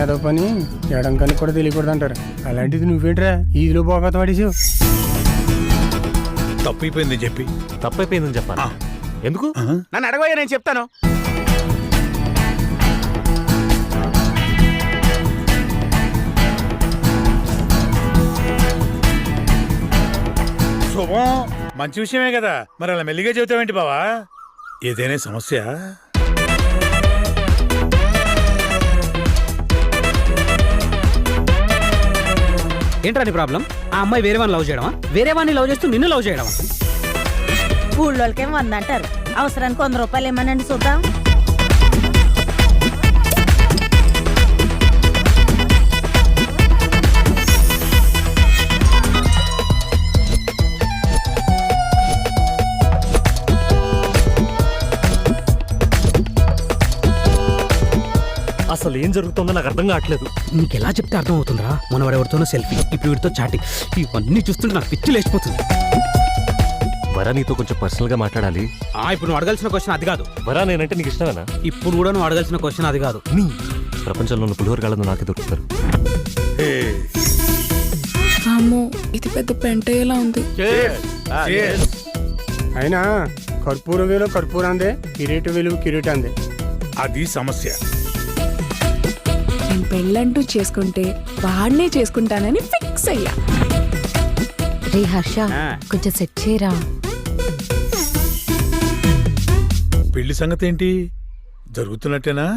ఏదో పని ఎడంకానికి కూడా తెలియకూడదు అంటారు. అలాంటిది నువ్వేంట్రా ఈదిలో పోగొత్త పడేసావు. తప్పైపోయింది చెప్పి. తప్పైపోయిందని చెప్పాను. ఎందుకు నన్ను అడగబోయా, నేను చెప్తాను. శుభం, మంచి విషయమే కదా, మరి అలా మెల్లిగా చెబుతావేంటి బావా? ఏదైనా సమస్య? ఏంట్రా నీ ప్రాబ్లం? ఆ అమ్మాయి వేరే వాడిని లవ్ చేయడమా? వేరే వాడిని లవ్ చేస్తూ నిన్ను లవ్ చేయడమా? ఊళ్ళోకేం 100 అంటారు, అవసరానికి 100 రూపాయలు ఏమనండి చూద్దాం. అసలు ఏం జరుగుతుందో నాకు అర్థం కావట్లేదు. నీకెలా చెప్తే అర్థం అవుతుందిరా? మన వాడెవరితోనో సెల్ఫీ, ఇప్పుడు వీడితో చాటింగ్, ఇవన్నీ చూస్తుంటే నాకు పిచ్చి లేచిపోతుంది. వరా, నీతో కొంచెం పర్సనల్ గా మాట్లాడాలి. ఇప్పుడు నువ్వు అడగాల్సిన క్వశ్చన్ అది కాదు. వరా, నేనంటే నీకు ఇష్టమేనా? ఇప్పుడు కూడా నువ్వు అడగాల్సిన క్వశ్చన్ అది కాదు. నీ ప్రపంచంలో ఉన్న పులిహోర గాళ్ళను నాకే దొరుకుతారు. అమ్మో, ఇది పెద్ద పెంటేలా ఉంది. అయినా కర్పూరం వేలు కర్పూరందే, కిరీటం వేలు కిరీటందే. అది సమస్య. నేను పెళ్ళంటూ చేసుకుంటే వాడినే చేసుకుంటానని ఫిక్స్ అయ్యా. రే హర్ష, కొంచెం సెట్ చేయరా. పెళ్లి సంగతి ఏంటి, జరుగుతున్నట్టేనా?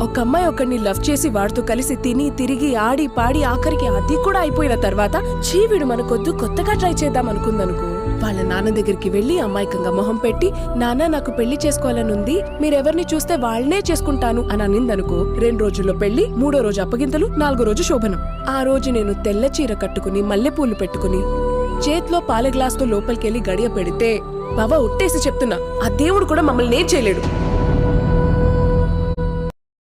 ఒక అమ్మాయి ఒకరిని లవ్ చేసి వాడితో కలిసి తిని తిరిగి ఆడి పాడి ఆఖరికి అది కూడా అయిపోయిన తర్వాత చీవిడు మనకొద్దు, కొత్తగా ట్రై చేద్దాం అనుకుందనుకో. వాళ్ళ నాన్న దగ్గరికి వెళ్లి అమాయకంగా మొహం పెట్టి, నాన్న నాకు పెళ్లి చేసుకోవాలనుంది, మీరెవరిని చూస్తే వాళ్ళనే చేసుకుంటాను అని అనిందనుకో. 2 రోజుల్లో పెళ్లి, 3వ రోజు అప్పగింతలు, 4వ రోజు శోభనం. ఆ రోజు నేను తెల్ల చీర కట్టుకుని మల్లెపూలు పెట్టుకుని చేతిలో పాల గ్లాస్తో లోపలికెళ్లి గడియ పెడితే బావ ఒట్టేసి చెప్తున్నా, ఆ దేవుడు కూడా మమ్మల్ని ఏం చేయలేడు.